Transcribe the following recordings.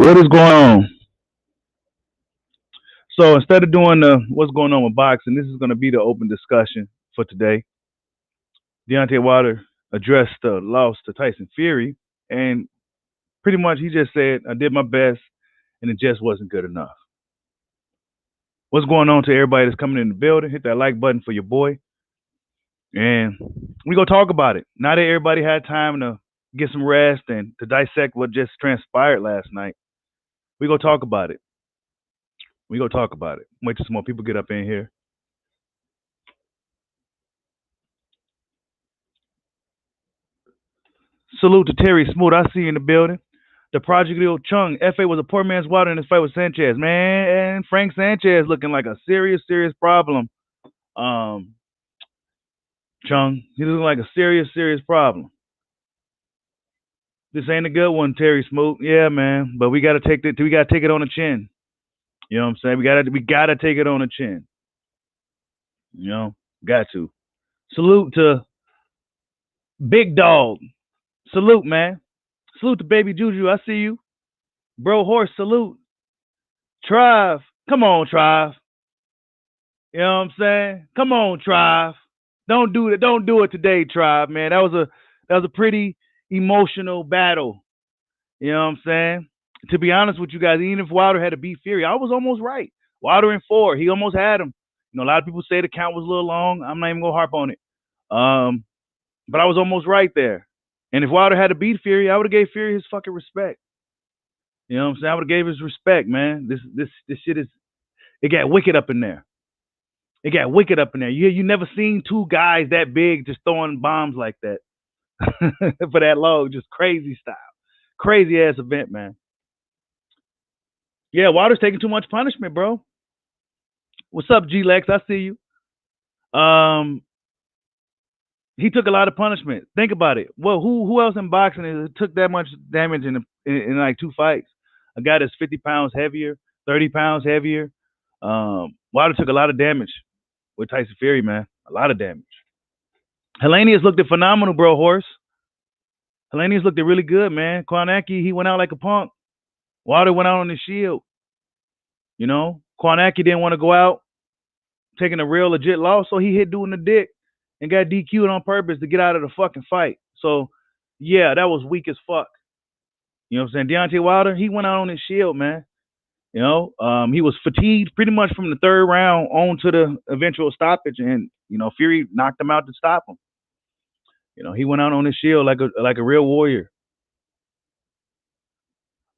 What is going on? So instead of doing the what's going on with boxing, this is going to be the open discussion for today. Deontay Wilder addressed the loss to Tyson Fury, and pretty much he just said, "I did my best, and it just wasn't good enough." What's going on to everybody that's coming in the building? Hit that like button for your boy, and we gonna talk about it. Now that everybody had time to get some rest and to dissect what just transpired last night, we gonna talk about it. We gonna talk about it. Wait till some more people get up in here. Salute to Terry Smoot. I see you in the building. The Project Lil Chung. FA was a poor man's water in his fight with Sanchez. Man, and Frank Sanchez looking like a serious, serious problem. Um, Chung, he looking like a serious, serious problem. This ain't a good one, Terry Smoot. Yeah, man. But we gotta take it. We gotta take it on the chin. You know what I'm saying? We gotta take it on the chin. You know, got to. Salute to Big Dog. Salute, man. Salute to Baby Juju. I see you. Bro Horse, salute. Trive. Come on, Trive. You know what I'm saying? Come on, Trive. Don't do it. Don't do it today, Tribe, man. That was a pretty emotional battle. You know what I'm saying? To be honest with you guys, even if Wilder had to beat Fury, I was almost right. Wilder in 4, he almost had him. You know, a lot of people say the count was a little long. I'm not even gonna harp on it. Um, but I was almost right there. And if Wilder had to beat Fury, I would have gave Fury his fucking respect. You know what I'm saying? I would have gave his respect, man. This shit is it got wicked up in there. It got wicked up in there. You never seen two guys that big just throwing bombs like that for that long, just crazy style, crazy ass event, man. Yeah, Wilder's taking too much punishment, bro. What's up, G Lex? I see you. He took a lot of punishment. Think about it. Well, who else in boxing took that much damage in like 2 fights? A guy that's 50 pounds heavier, 30 pounds heavier. Wilder took a lot of damage with Tyson Fury, man. A lot of damage. Hellenius looked phenomenal, bro, Horse. Hellenius looked really good, man. Kwanaki, he went out like a punk. Wilder went out on the shield. You know, Kwanaki didn't want to go out taking a real legit loss, so he hit dude in the dick and got DQ'd on purpose to get out of the fucking fight. So, yeah, that was weak as fuck. You know what I'm saying? Deontay Wilder, he went out on his shield, man. You know, he was fatigued pretty much from the third round on to the eventual stoppage, and you know, Fury knocked him out to stop him. You know, he went out on his shield like a real warrior.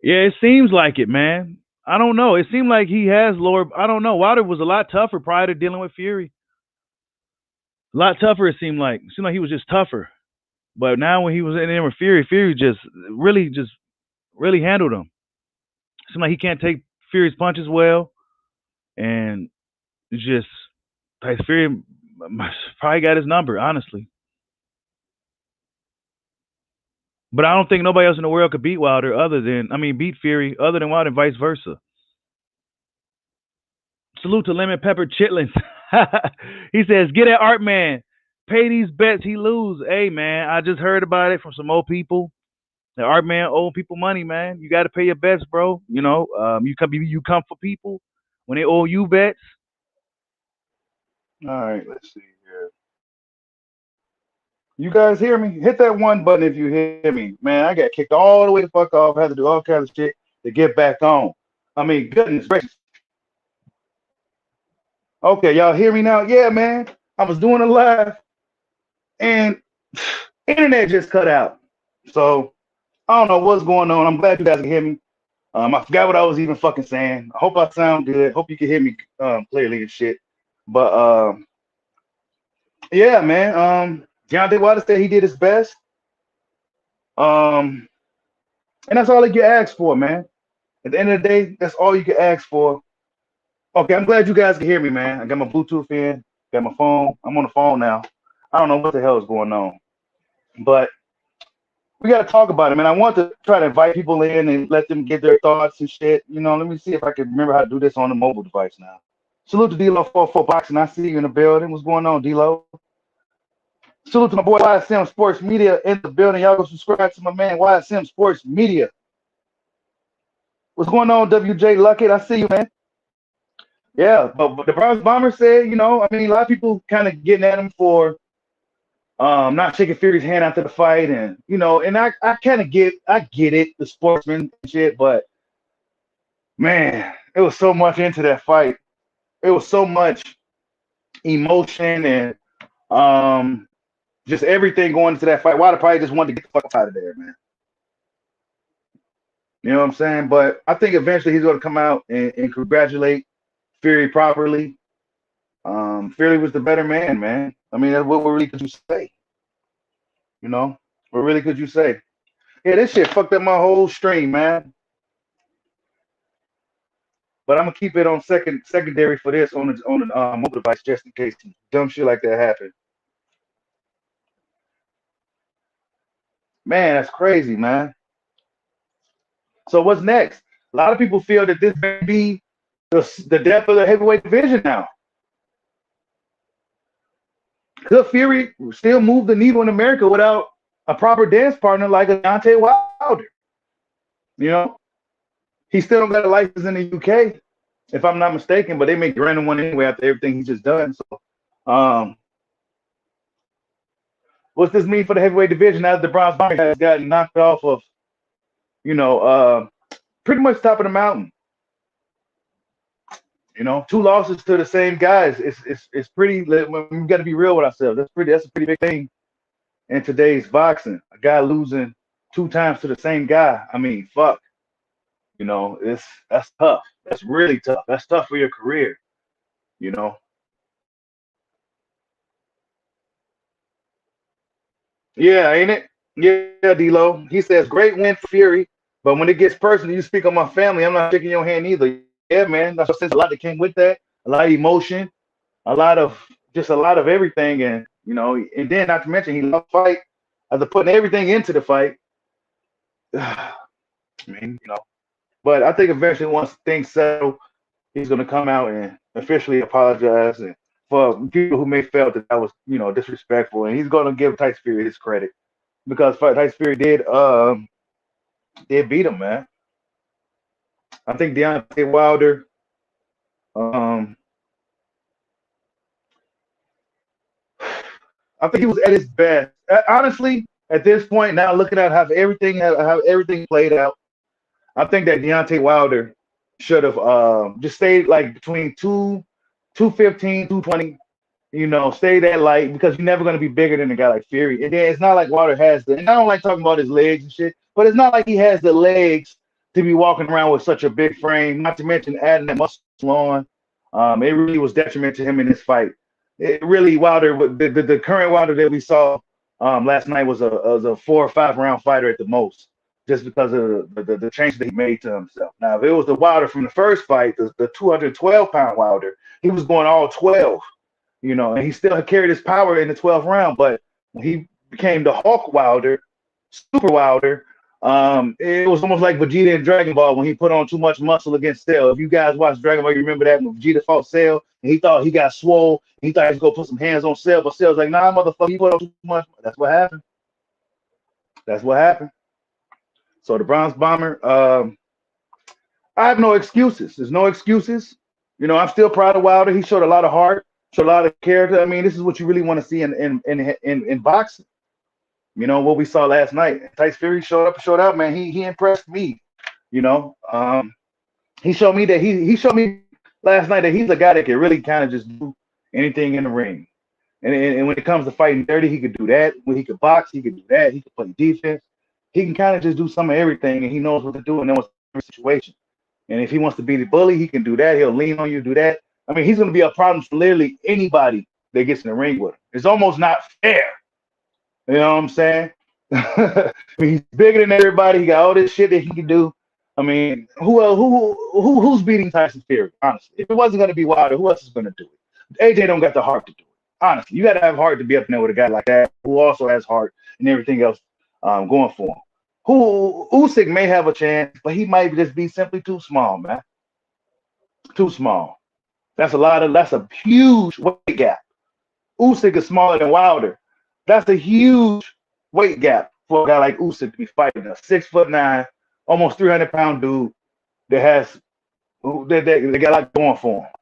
Yeah, it seems like it, man. I don't know. It seemed like he has lower. I don't know. Wilder was a lot tougher prior to dealing with Fury. A lot tougher. It seemed like. It seemed like he was just tougher. But now when he was in there with Fury, Fury just really handled him. It seemed like he can't take Fury's punches well, and it's just Tyson Fury probably got his number, honestly. But I don't think nobody else in the world could beat Wilder beat Fury other than Wilder and vice versa. Salute to Lemon Pepper Chitlins. He says, get at Art Man. Pay these bets he lose. Hey, man, I just heard about it from some old people. The Art Man owe people money, man. You got to pay your bets, bro. You know, you come for people when they owe you bets. All right, let's see here. You guys hear me? Hit that one button if you hear me. Man, I got kicked all the way the fuck off. I had to do all kinds of shit to get back on. I mean, goodness gracious. Okay, y'all hear me now? Yeah, man. I was doing a live and internet just cut out. So I don't know what's going on. I'm glad you guys can hear me. I forgot what I was even fucking saying. I hope I sound good. Hope you can hear me clearly and shit. But yeah, man. Deontay Wilder said he did his best. And that's all you can ask for, man. At the end of the day, that's all you can ask for. Okay, I'm glad you guys can hear me, man. I got my Bluetooth in, got my phone. I'm on the phone now. I don't know what the hell is going on. But we got to talk about it, man. I want to try to invite people in and let them get their thoughts and shit. You know, let me see if I can remember how to do this on the mobile device now. Salute to D-Lo 44 Boxing. I see you in the building. What's going on, D-Lo? Salute to my boy YSM Sports Media in the building. Y'all go subscribe to my man YSM Sports Media. What's going on, WJ Luckett? I see you, man. Yeah, but the Bronx Bomber said, I mean, a lot of people kind of getting at him for not shaking Fury's hand after the fight, and and I kind of get it, the sportsman and shit, but man, it was so much into that fight. It was so much emotion and just everything going into that fight. Wilder probably just wanted to get the fuck out of there, man. You know what I'm saying? But I think eventually he's going to come out and congratulate Fury properly. Fury was the better man, man. I mean, what really could you say? What really could you say? Yeah, this shit fucked up my whole stream, man. But I'm gonna keep it on secondary for this on the mobile device just in case dumb shit like that happen. Man, that's crazy, man. So what's next? A lot of people feel that this may be the death of the heavyweight division now. Could Fury still move the needle in America without a proper dance partner like a Deontay Wilder? He still don't got a license in the UK, if I'm not mistaken, but they may grant him one anyway after everything he's just done. So, what's this mean for the heavyweight division now that the Bronx Bomber has gotten knocked off of, pretty much top of the mountain? 2 losses to the same guys. It's pretty. We got to be real with ourselves. That's a pretty big thing in today's boxing. A guy losing 2 times to the same guy. I mean, fuck. That's tough. That's really tough. That's tough for your career. Yeah, ain't it? Yeah, D-Lo. He says, great win for Fury, but when it gets personal, you speak on my family, I'm not shaking your hand either. Yeah, man. That's a lot that came with that. A lot of emotion, a lot of everything. And, and then not to mention he loved fight after putting everything into the fight. I mean, but I think eventually once things settle, he's going to come out and officially apologize and for people who may felt that was, disrespectful. And he's going to give Tyson Fury his credit because Tyson Fury did beat him, man. I think Deontay Wilder, I think he was at his best. Honestly, at this point, now looking at how everything played out, I think that Deontay Wilder should have just stayed like between 215, 220, stay that light because you're never going to be bigger than a guy like Fury. And then it's not like Wilder has and I don't like talking about his legs and shit, but it's not like he has the legs to be walking around with such a big frame, not to mention adding that muscle on. It really was detriment to him in this fight. It really, Wilder, the current Wilder that we saw last night was a 4 or 5 round fighter at the most, just because of the change that he made to himself. Now, if it was the Wilder from the first fight, the 212-pound Wilder, he was going all 12, and he still carried his power in the 12th round. But when he became the Hulk Wilder, Super Wilder, it was almost like Vegeta in Dragon Ball when he put on too much muscle against Cell. If you guys watched Dragon Ball, you remember that when Vegeta fought Cell and he thought he got swole. He thought he was going to put some hands on Cell, but Cell's like, nah, motherfucker, you put on too much. That's what happened. So the Bronx Bomber, I have no excuses. There's no excuses. I'm still proud of Wilder. He showed a lot of heart, showed a lot of character. I mean, this is what you really want to see in boxing. What we saw last night. Tyson Fury showed out, man. He impressed me. He showed me that he showed me last night that he's a guy that can really kind of just do anything in the ring. And when it comes to fighting dirty, he could do that. When he could box, he could do that. He could play defense. He can kind of just do some of everything, and he knows what to do in every situation. And if he wants to be the bully, he can do that. He'll lean on you, do that. I mean, he's going to be a problem for literally anybody that gets in the ring with him. It's almost not fair. You know what I'm saying? I mean, he's bigger than everybody. He got all this shit that he can do. I mean, who's beating Tyson Fury? Honestly, if it wasn't going to be Wilder, who else is going to do it? AJ don't got the heart to do it. Honestly, you got to have heart to be up there with a guy like that who also has heart and everything else going for him. Usyk may have a chance, but he might just be simply too small, man. Too small. That's a huge weight gap. Usyk is smaller than Wilder. That's a huge weight gap for a guy like Usyk to be fighting a 6'9", almost 300-pound dude that has they got a lot going for him.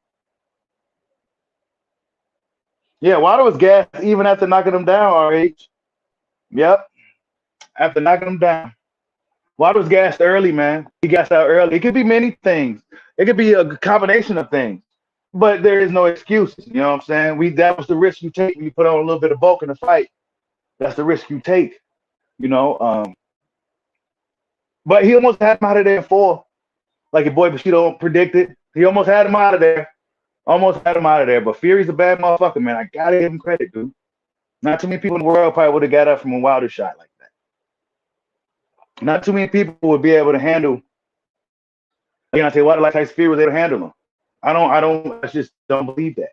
Yeah, Wilder was gassed even after knocking him down. RH. Yep, after knocking him down. Wilder was gassed early, man. He gassed out early. It could be many things. It could be a combination of things. But there is no excuses. You know what I'm saying? That was the risk you take when you put on a little bit of bulk in the fight. That's the risk you take. You know. But he almost had him out of there in 4, like your boy Bushido predicted. He almost had him out of there. Almost had him out of there. But Fury's a bad motherfucker, man. I gotta give him credit, dude. Not too many people in the world probably would have got up from a Wilder shot like that. Not too many people would be able to handle Deontay Wilder like Tyson Fury was able to handle him. I just don't believe that.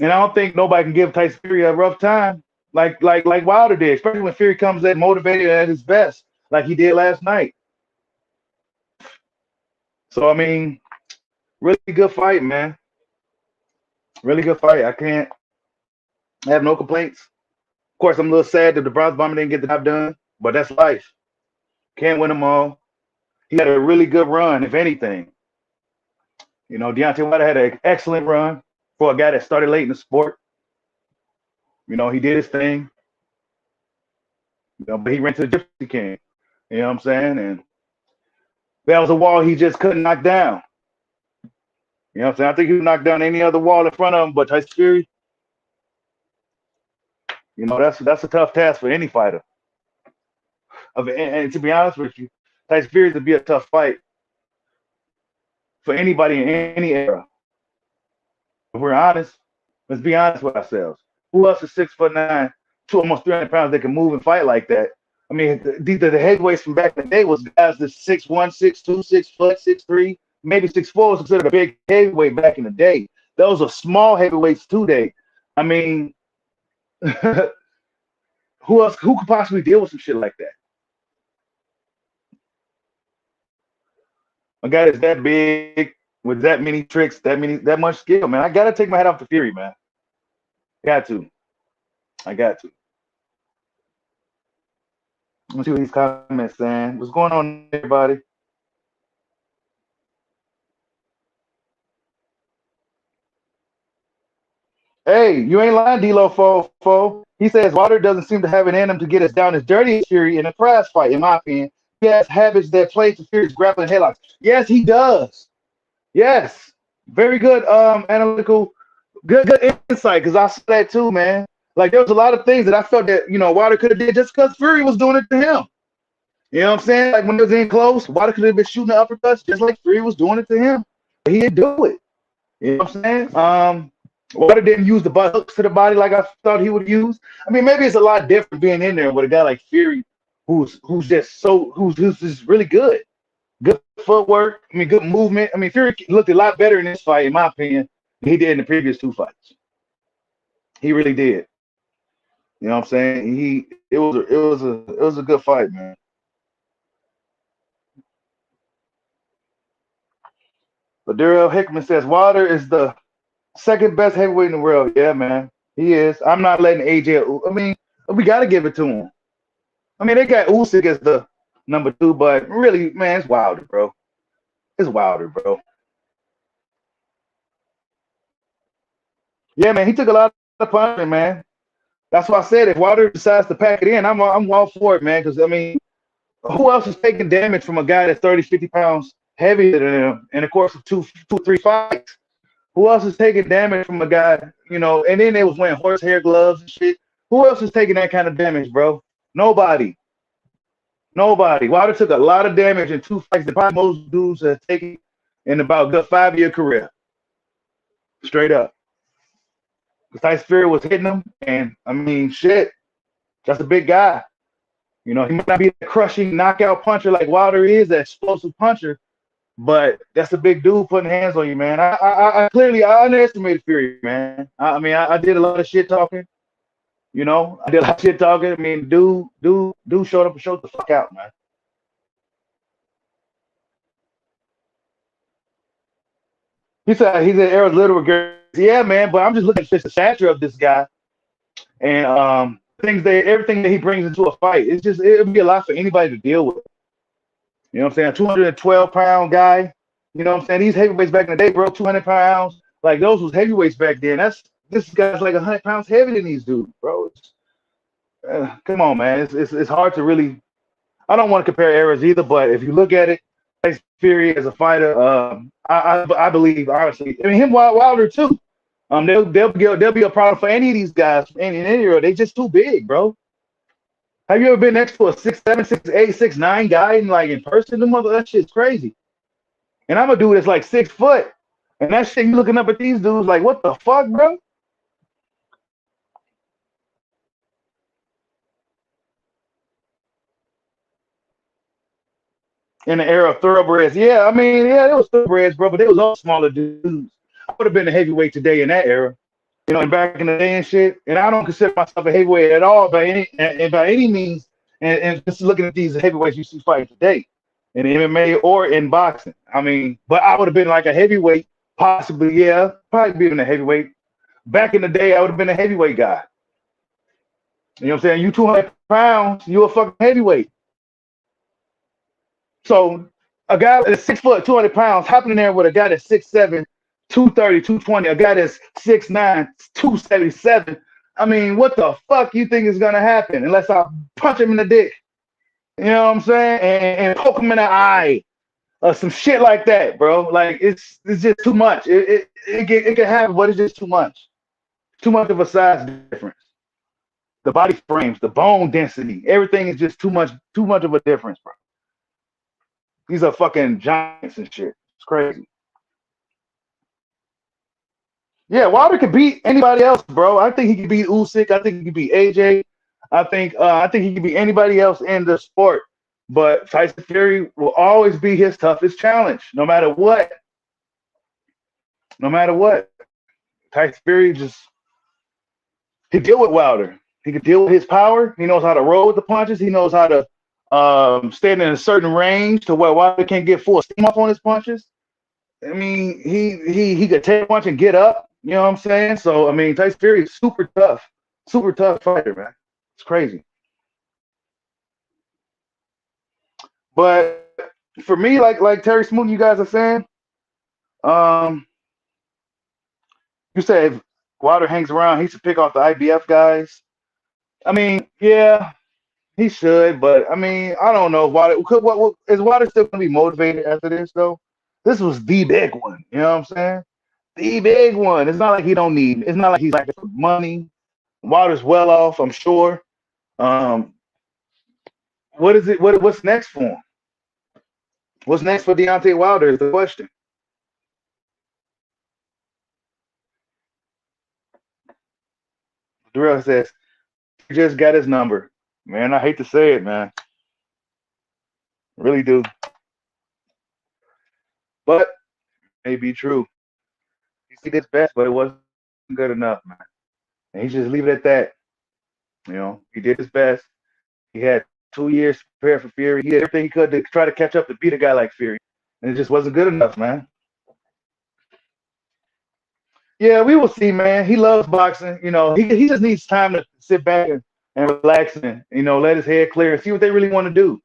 And I don't think nobody can give Tyson Fury a rough time like Wilder did, especially when Fury comes in motivated at his best, like he did last night. So I mean, really good fight, man. Really good fight. I have no complaints. Of course, I'm a little sad that the Bronze Bomber didn't get the job done, but that's life. Can't win them all. He had a really good run, if anything. You know, Deontay Wilder had an excellent run for a guy that started late in the sport. You know, he did his thing. You know, but he ran to the Gypsy King. You know what I'm saying? And that was a wall he just couldn't knock down. You know what I'm saying? I think he would knock down any other wall in front of him, but Tyson Fury, you know, that's a tough task for any fighter. And to be honest with you, Tyson Fury would be a tough fight for anybody in any era. If we're honest, let's be honest with ourselves. Who else is 6'9", almost 300 pounds that can move and fight like that? I mean, the heavyweights from back in the day was guys that 6'1", 6'2", 6 foot, 6'3", maybe 6'4" was considered a big heavyweight back in the day. Those are small heavyweights today. I mean, who else? Who could possibly deal with some shit like that? A guy that's that big with that many tricks, that much skill, man. I gotta take my hat off to Fury, man. I got to. Let's see what these comments saying. What's going on, everybody? Hey, you ain't lying, D-Lo Fo. He says Wilder doesn't seem to have it in him to get us down as dirty as Fury in a prize fight, in my opinion. He has habits that play to Fury's grappling headlocks. Yes, he does. Yes. Very good analytical, good insight, because I saw that too, man. Like, there was a lot of things that I felt that, you know, Wilder could have did just because Fury was doing it to him. You know what I'm saying? Like, when it was in close, Wilder could have been shooting the uppercuts just like Fury was doing it to him. But he didn't do it. You know what I'm saying? Wilder didn't use the butt hooks to the body like I thought he would use. I mean, maybe it's a lot different being in there with a guy like Fury, who's just really good. Good footwork. I mean, good movement. I mean, Fury looked a lot better in this fight, in my opinion, than he did in the previous 2 fights. He really did. You know what I'm saying? It was a good fight, man. But Daryl Hickman says Wilder is the second best heavyweight in the world. Yeah, man. He is. I'm not letting AJ. I mean, we got to give it to him. I mean, they got Usyk as the number 2, but really, man, it's Wilder, bro. It's Wilder, bro. Yeah, man, he took a lot of punishment, man. That's why I said if Wilder decides to pack it in, I'm all for it, man. Because I mean, who else is taking damage from a guy that's 30, 50 pounds heavier than him in the course of two, 3 fights? Who else is taking damage from a guy, you know? And then they was wearing horsehair gloves and shit. Who else is taking that kind of damage, bro? Nobody. Wilder took a lot of damage in 2 fights that probably most dudes have taken in about a good 5-year career. Straight up. Because Tyson Fury was hitting him, and I mean, shit, that's a big guy. You know, he might not be a crushing knockout puncher like Wilder is, that explosive puncher, but that's a big dude putting hands on you, man. I clearly underestimated Fury, man. I did a lot of shit talking. You know, I did a lot of shit talking. I mean, dude showed up and showed the fuck out, man. He said Errol's little girl. Yeah, man, but I'm just looking at the stature of this guy and everything that he brings into a fight. It'd be a lot for anybody to deal with. You know what I'm saying? 212-pound guy. You know what I'm saying? These heavyweights back in the day, bro, 200 pounds. Like those was heavyweights back then. This guy's like 100 pounds heavier than these dudes, bro. Come on, man. It's hard to really. I don't want to compare eras either, but if you look at it, Tyson Fury as a fighter, I believe honestly. I mean him Wilder too. They'll be a problem for any of these guys in any era. They just too big, bro. Have you ever been next to a 6'7", 6'8", 6'9" guy and like in person? That shit's crazy. And I'm a dude that's like 6 foot. And that shit, you looking up at these dudes like, what the fuck, bro? In the era of thoroughbreds. Yeah, I mean, yeah, there was thoroughbreds, bro, but they was all smaller dudes. I would have been a heavyweight today in that era. You know, and back in the day and shit. And I don't consider myself a heavyweight at all by any means. And just looking at these heavyweights you see fighting today in MMA or in boxing. I mean, but I would have been like a heavyweight, possibly, yeah, probably being a heavyweight. Back in the day, I would have been a heavyweight guy. You know what I'm saying? You 200 pounds, you a fucking heavyweight. So a guy that's 6 foot, 200 pounds, hopping in there with a guy that's 6'7", 230, 220, a guy that's 6'9", 277. I mean, what the fuck you think is gonna happen unless I punch him in the dick? You know what I'm saying? And poke him in the eye or some shit like that, bro. Like it's just too much. It can happen, but it's just too much. Too much of a size difference. The body frames, the bone density, everything is just too much of a difference, bro. These are fucking giants and shit. It's crazy. Yeah, Wilder could beat anybody else, bro. I think he could beat Usyk. I think he could beat AJ. I think he could beat anybody else in the sport. But Tyson Fury will always be his toughest challenge, no matter what. No matter what. Tyson Fury just he deal with Wilder. He can deal with his power. He knows how to roll with the punches. He knows how to stand in a certain range to where Wilder can't get full steam off on his punches. I mean, he could take a punch and get up. You know what I'm saying? So I mean, Tyson Fury is super tough fighter, man. It's crazy. But for me, like Terry Smoot, you guys are saying, um, you said if Wilder hangs around, he should pick off the IBF guys. I mean, yeah, he should, but I mean, I don't know. What is Wilder still gonna be motivated after this though? This was the big one. You know what I'm saying? The big one. It's not like he don't need. It's not like he's like money. Wilder's well off, I'm sure. Um, what is it? What's next for him? What's next for Deontay Wilder is the question. Darrell says he just got his number. Man, I hate to say it, man. Really do. But it may be true. He did his best, but it wasn't good enough, man. And he just leave it at that. You know, he did his best. He had 2 years to prepare for Fury. He did everything he could to try to catch up to beat a guy like Fury. And it just wasn't good enough, man. Yeah, we will see, man. He loves boxing. You know, he just needs time to sit back and relax and, let his head clear and see what they really want to do.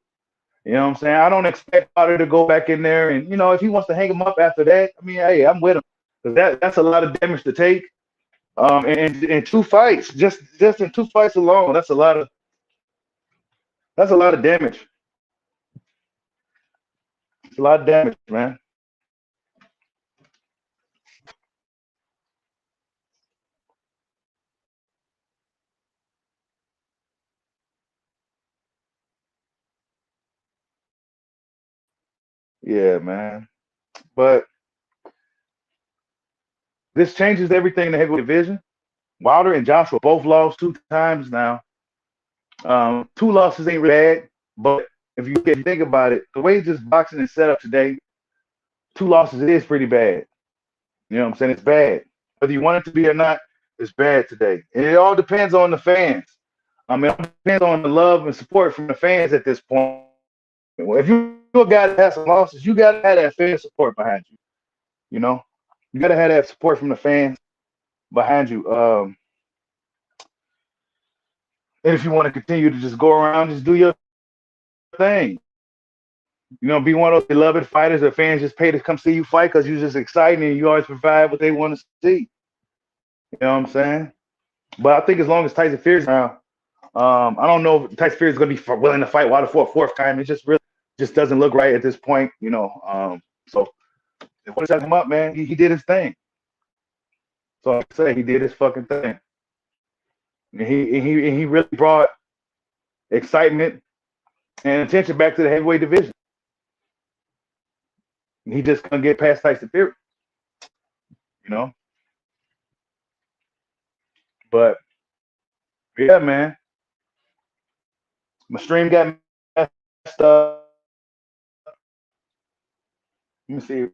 You know what I'm saying? I don't expect Potter to go back in there and, if he wants to hang him up after that, I mean, hey, I'm with him. Because that's a lot of damage to take. In two fights, just in two fights alone, that's a lot of damage. It's a lot of damage, man. Yeah, man. But this changes everything in the heavyweight division. Wilder and Joshua both lost 2 times now. Two losses ain't really bad, but if you think about it, the way this boxing is set up today, 2 losses is pretty bad. You know what I'm saying? It's bad. Whether you want it to be or not, it's bad today. And it all depends on the fans. I mean, it all depends on the love and support from the fans at this point. If you're a guy that has some losses, you got to have that fan support behind you. You know, you got to have that support from the fans behind you. And if you want to continue to just go around, just do your thing. Be one of those beloved fighters that fans just pay to come see you fight because you're just exciting and you always provide what they want to see. You know what I'm saying? But I think as long as Tyson Fury's around, I don't know if Tyson Fury is going to be willing to fight Wilder for a fourth time. It just really just doesn't look right at this point. So if we set him up, man, he did his thing. So I say he did his fucking thing, and he really brought excitement and attention back to the heavyweight division. He just couldn't get past Tyson Fury, you know. But yeah, man, my stream got messed up. Let me see if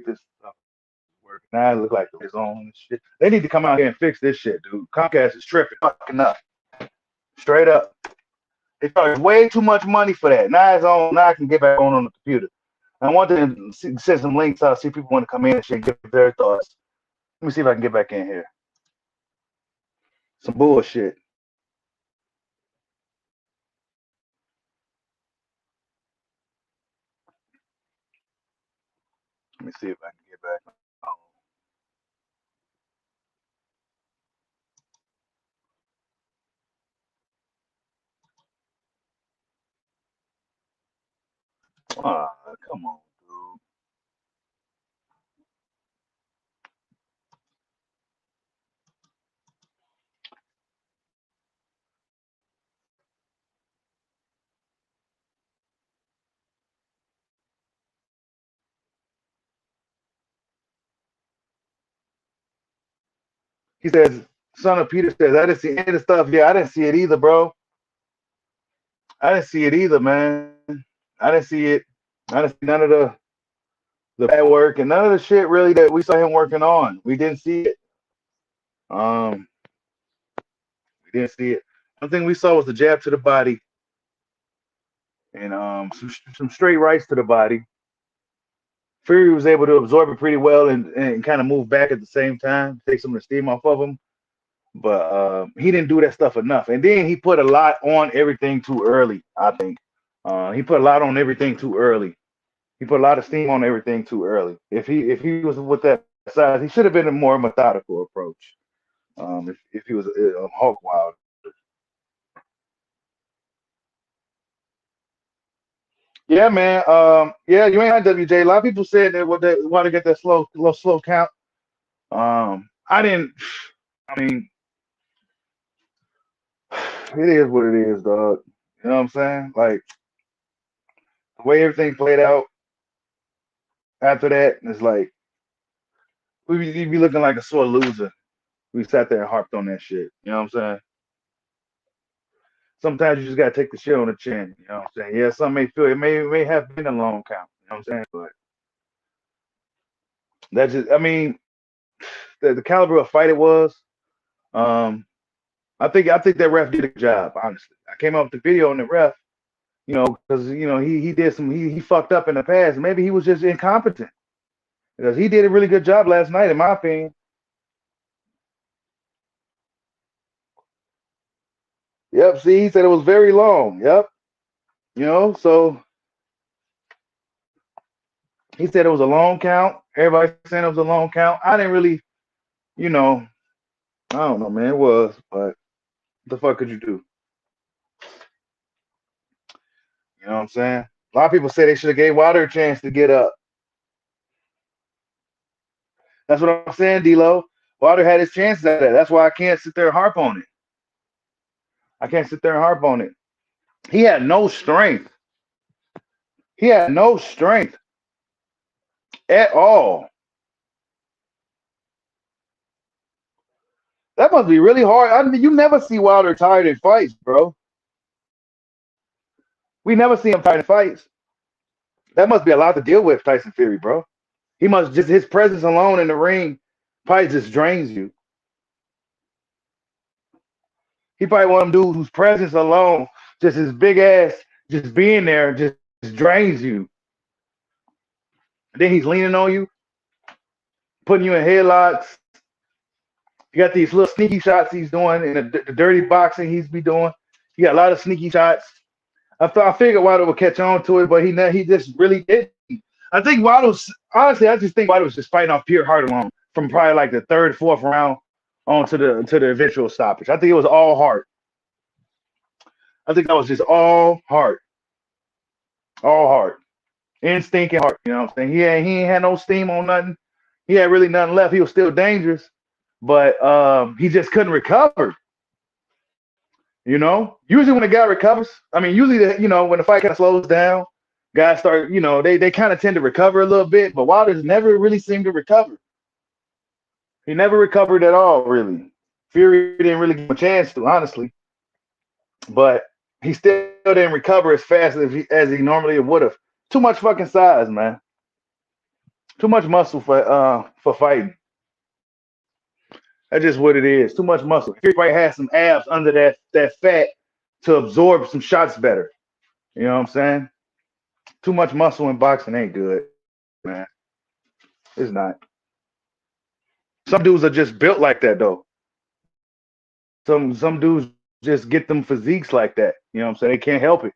this stuff is working. Now it looks like it's on and shit. They need to come out here and fix this shit, dude. Comcast is tripping, fucking up, straight up. They charge way too much money for that. Now it's on. Now I can get back on the computer. I want to send some links out, see if people want to come in and shit, give their thoughts. Let me see if I can get back in here. Some bullshit. Let me see if I can get back. Ah, come on, dude. He says, son of Peter says, I didn't see any of the stuff. Yeah, I didn't see it either, bro. I didn't see it either, man. I didn't see it. I didn't see none of the bad work and none of the shit really that we saw him working on. We didn't see it. Um, we didn't see it. One thing we saw was the jab to the body and some straight rights to the body. Fury was able to absorb it pretty well and kind of move back at the same time, take some of the steam off of him. But he didn't do that stuff enough. And then he put a lot on everything too early, I think. He put a lot on everything too early. He put a lot of steam on everything too early. If he was with that size, he should have been a more methodical approach. If he was Hulk Wild. Yeah, man. Yeah, you ain't on WJ. A lot of people said that what they want to get that slow count. I didn't. I mean, it is what it is, dog. You know what I'm saying? Like the way everything played out after that, it's like we'd be looking like a sore loser. We sat there and harped on that shit. You know what I'm saying? Sometimes you just gotta take the shit on the chin. You know what I'm saying? Yeah, some may feel it may have been a long count. You know what I'm saying? But that just, I mean, the caliber of fight it was. Um, I think that ref did a good job. Honestly, I came up with the video on the ref. Because he did he fucked up in the past. Maybe he was just incompetent because he did a really good job last night, in my opinion. Yep. See, he said it was very long. Yep. So he said it was a long count. Everybody saying it was a long count. I didn't really, you know, I don't know, man. It was, but what the fuck could you do? You know what I'm saying? A lot of people say they should have gave Wilder a chance to get up. That's what I'm saying, D-Lo. Wilder had his chances at it. That's why I can't sit there and harp on it. I can't sit there and harp on it. He had no strength. He had no strength at all. That must be really hard. I mean, you never see Wilder tired in fights, bro. We never see him tired in fights. That must be a lot to deal with, Tyson Fury, bro. He must just his presence alone in the ring probably just drains you. He probably one of them dudes whose presence alone, just his big ass, just being there, just drains you. And then he's leaning on you, putting you in headlocks. You got these little sneaky shots he's doing in the dirty boxing he's be doing. He got a lot of sneaky shots. I figured Wilder would catch on to it, but he just really didn't. I think Wilder was honestly, I just think Wilder was just fighting off pure heart alone from probably like the third, fourth round on to the eventual stoppage. I think it was all heart. I think that was just all heart, instinct and heart. You know what I'm saying? He ain't had no steam on nothing. He had really nothing left. He was still dangerous, but he just couldn't recover. You know, usually when a guy recovers, I mean, usually when the fight kind of slows down, guys start, they kind of tend to recover a little bit. But Wilder's never really seemed to recover. He never recovered at all, really. Fury didn't really give him a chance to, honestly. But he still didn't recover as fast as he normally would have. Too much fucking size, man. Too much muscle for fighting. That's just what it is. Too much muscle. Fury probably has some abs under that fat to absorb some shots better. You know what I'm saying? Too much muscle in boxing ain't good, man. It's not. Some dudes are just built like that though. Some dudes just get them physiques like that. You know what I'm saying? They can't help it.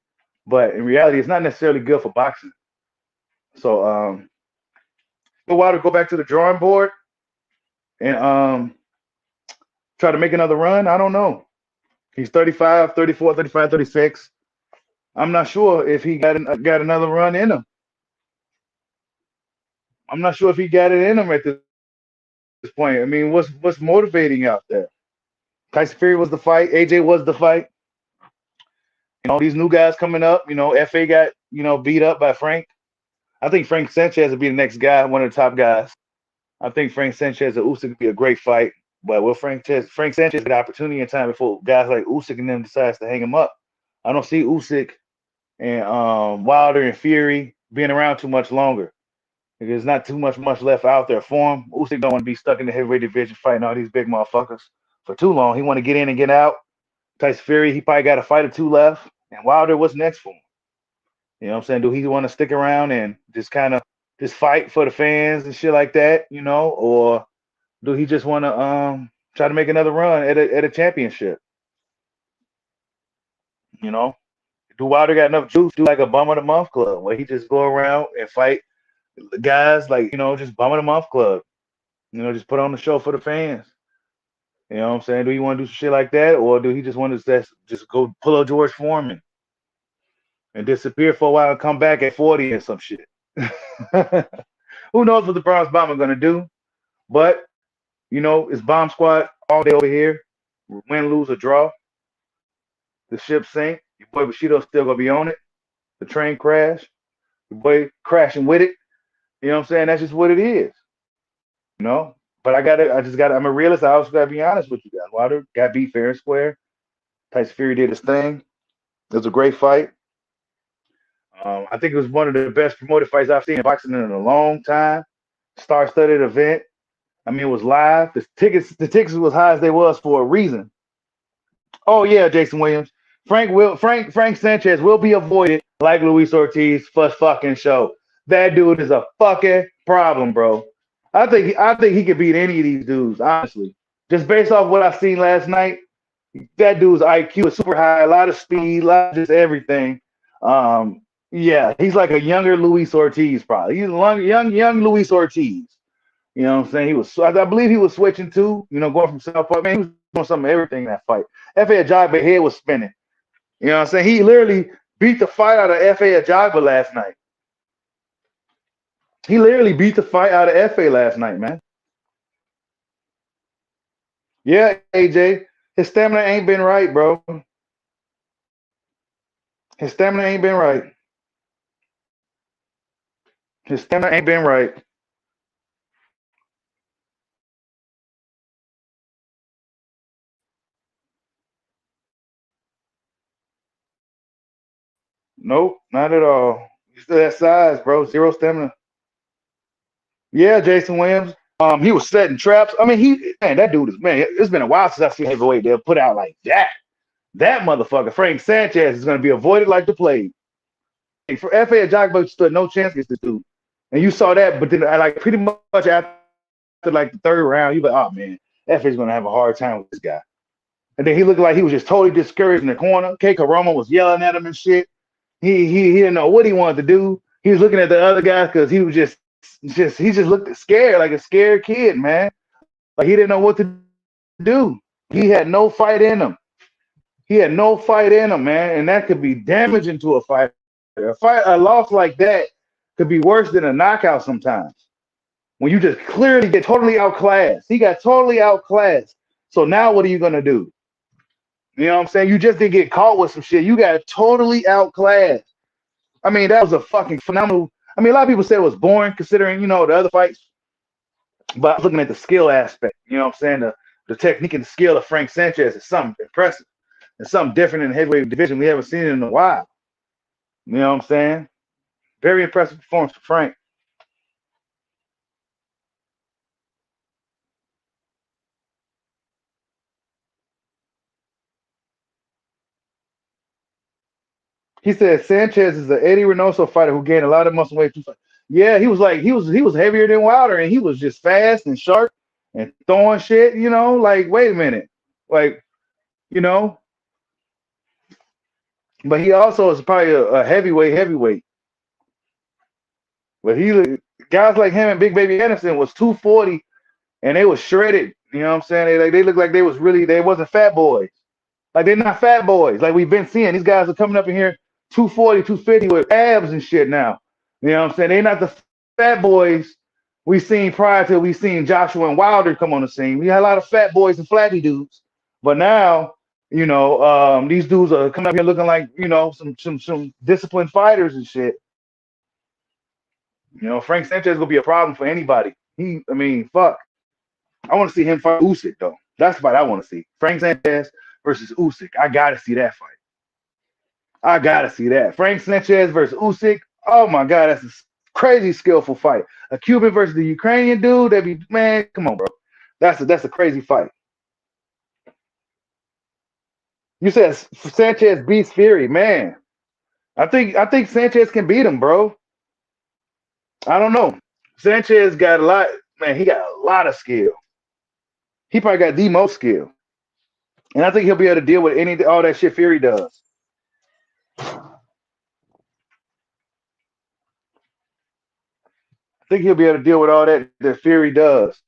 But in reality, it's not necessarily good for boxing. So go Wilder go back to the drawing board and try to make another run. I don't know. He's 35, 34, 35, 36. I'm not sure if he got another run in him. I'm not sure if he got it in him at this point. I mean, what's motivating out there? Tyson Fury was the fight. AJ was the fight. These new guys coming up. FA got beat up by Frank. I think Frank Sanchez will be the next guy, one of the top guys. I think Frank Sanchez and Usyk would be a great fight. But will Frank Sanchez get opportunity in time before guys like Usyk and them decides to hang him up? I don't see Usyk and Wilder and Fury being around too much longer. There's not too much left out there for him. Usyk don't want to be stuck in the heavyweight division fighting all these big motherfuckers for too long. He want to get in and get out. Tyson Fury, he probably got a fight or two left. And Wilder, what's next for him? You know what I'm saying? Do he want to stick around and just kind of just fight for the fans and shit like that, or do he just want to try to make another run at a championship? Do Wilder got enough juice to do like a bum of the month club where he just go around and fight guys like just bum of the month club? Just put on the show for the fans. You know what I'm saying? Do you want to do some shit like that, or do he just want to just go pull a George Foreman and disappear for a while and come back at 40 and some shit? Who knows what the Bronx Bomber gonna do? But it's Bomb Squad all day over here. Win, lose, or draw. The ship sink. Your boy Bushido's still gonna be on it. The train crash. Your boy crashing with it. You know what I'm saying? That's just what it is. But I'm a realist. I also gotta be honest with you guys. Wilder got beat fair and square. Tyson Fury did his thing. It was a great fight. I think it was one of the best promoted fights I've seen in boxing in a long time. Star-studded event. I mean, it was live. The tickets was high as they was for a reason. Oh yeah, Jason Williams. Frank Sanchez will be avoided like Luis Ortiz for fucking show. That dude is a fucking problem, bro. I think he could beat any of these dudes, honestly. Just based off what I seen last night, that dude's IQ is super high, a lot of speed, a lot of just everything. Yeah, he's like a younger Luis Ortiz, probably. He's a young Luis Ortiz. You know what I'm saying? I believe he was switching too, going from Southpaw. Man, he was doing some of everything in that fight. F.A. Ajagba's head was spinning. You know what I'm saying? He literally beat the fight out of F.A. Ajagba last night. He literally beat the fight out of F.A. last night, man. Yeah, AJ. His stamina ain't been right, bro. His stamina ain't been right. His stamina ain't been right. Nope, not at all. He's still that size, bro. Zero stamina. Yeah, Jason Williams. He was setting traps. I mean, that dude is, man, it's been a while since I've seen heavyweight they'll put out like that. That motherfucker, Frank Sanchez, is going to be avoided like the plague. For F.A. Ajagba stood no chance against this dude. And you saw that, but then like pretty much after like the third round, you like, oh man, F.A.'s going to have a hard time with this guy. And then he looked like he was just totally discouraged in the corner. K. Karama was yelling at him and shit. He didn't know what he wanted to do. He was looking at the other guys because he was he just looked scared, like a scared kid, man. Like he didn't know what to do. He had no fight in him. He had no fight in him, man, and that could be damaging to a fighter. A loss like that could be worse than a knockout sometimes. When you just clearly get totally outclassed. He got totally outclassed. So now what are you gonna do? You know what I'm saying? You just didn't get caught with some shit. You got totally outclassed. I mean, that was a fucking phenomenal. I mean, a lot of people say it was boring considering, the other fights, but I was looking at the skill aspect. You know what I'm saying? The technique and the skill of Frank Sanchez is something impressive. It's something different in the heavyweight division. We haven't seen it in a while. You know what I'm saying? Very impressive performance for Frank. He said Sanchez is the Eddie Reynoso fighter who gained a lot of muscle weight. Yeah, he was heavier than Wilder, and he was just fast and sharp and throwing shit. Like wait a minute, like you know. But he also is probably a heavyweight. But guys like him and Big Baby Anderson was 240, and they was shredded. You know what I'm saying? They looked like they wasn't fat boys. Like they're not fat boys. Like we've been seeing. These guys are coming up in here 240, 250 with abs and shit now. You know what I'm saying? They're not the fat boys we seen prior to we seen Joshua and Wilder come on the scene. We had a lot of fat boys and flatty dudes. But now, these dudes are coming up here looking like, some disciplined fighters and shit. Frank Sanchez is gonna be a problem for anybody. Fuck. I want to see him fight Usyk though. That's the fight I want to see. Frank Sanchez versus Usyk. I gotta see that fight. I gotta see that. Frank Sanchez versus Usyk. Oh my god, that's a crazy skillful fight. A Cuban versus the Ukrainian dude. Man, come on, bro. That's a crazy fight. You said Sanchez beats Fury, man. I think Sanchez can beat him, bro. I don't know. Sanchez got a lot, man. He got a lot of skill. He probably got the most skill, and I think he'll be able to deal with all that shit Fury does. I think he'll be able to deal with all that Fury does.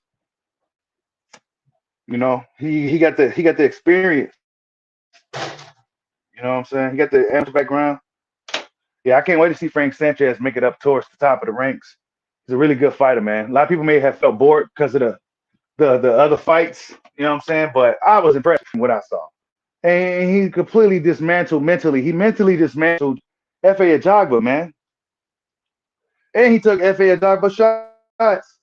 He got the experience. You know what I'm saying? He got the amateur background. Yeah, I can't wait to see Frank Sanchez make it up towards the top of the ranks. He's a really good fighter, man. A lot of people may have felt bored because of the other fights. You know what I'm saying? But I was impressed from what I saw. And he completely dismantled mentally. He mentally dismantled F.A. Ajagba, man. And he took F.A. Ajagba shots.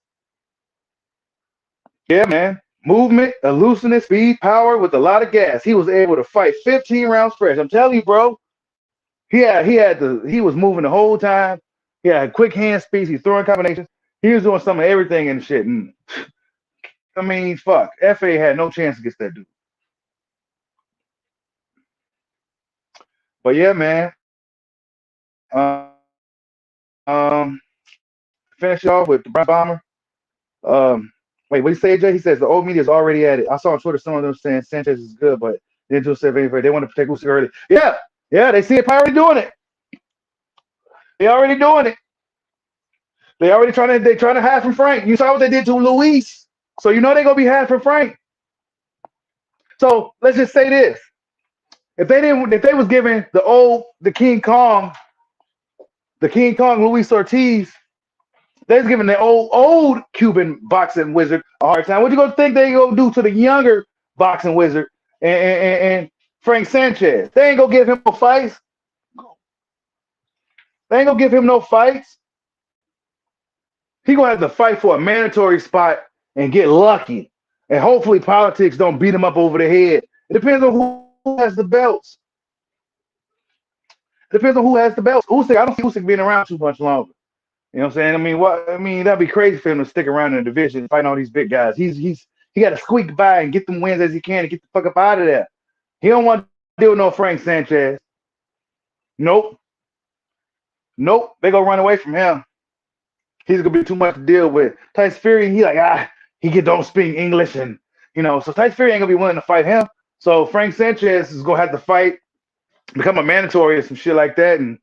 Yeah, man. Movement, elusiveness, speed, power with a lot of gas. He was able to fight 15 rounds fresh. I'm telling you, bro. He was moving the whole time. He had quick hand speeds. He's throwing combinations. He was doing some of everything and shit. And fuck. F.A. had no chance against that dude. But yeah, man. Finish it off with the Brown Bomber. Wait, what did he say, Jay? He says the old media is already at it. I saw on Twitter some of them saying Sanchez is good, but they didn't do anything. They want to protect Usyk early. Yeah, they see it already doing it. They already doing it. They trying to hide from Frank. You saw what they did to Luis. So they're gonna be hiding from Frank. So let's just say this. If they was giving the King Kong Luis Ortiz, they was giving the old Cuban boxing wizard a hard time. What you gonna think they gonna do to the younger boxing wizard and Frank Sanchez? They ain't gonna give him no fights. They ain't gonna give him no fights. He gonna have to fight for a mandatory spot and get lucky. And hopefully politics don't beat him up over the head. It depends on who has the belts. It depends on who has the belts. Usyk, I don't see Usyk being around too much longer. You know what I'm saying? That'd be crazy for him to stick around in the division fighting all these big guys. He got to squeak by and get them wins as he can to get the fuck up out of there. He don't want to deal with no Frank Sanchez. Nope. They gonna run away from him. He's gonna be too much to deal with. Tyson Fury, he don't speak English, and so Tyson Fury ain't gonna be willing to fight him. So Frank Sanchez is gonna have to fight, become a mandatory or some shit like that, and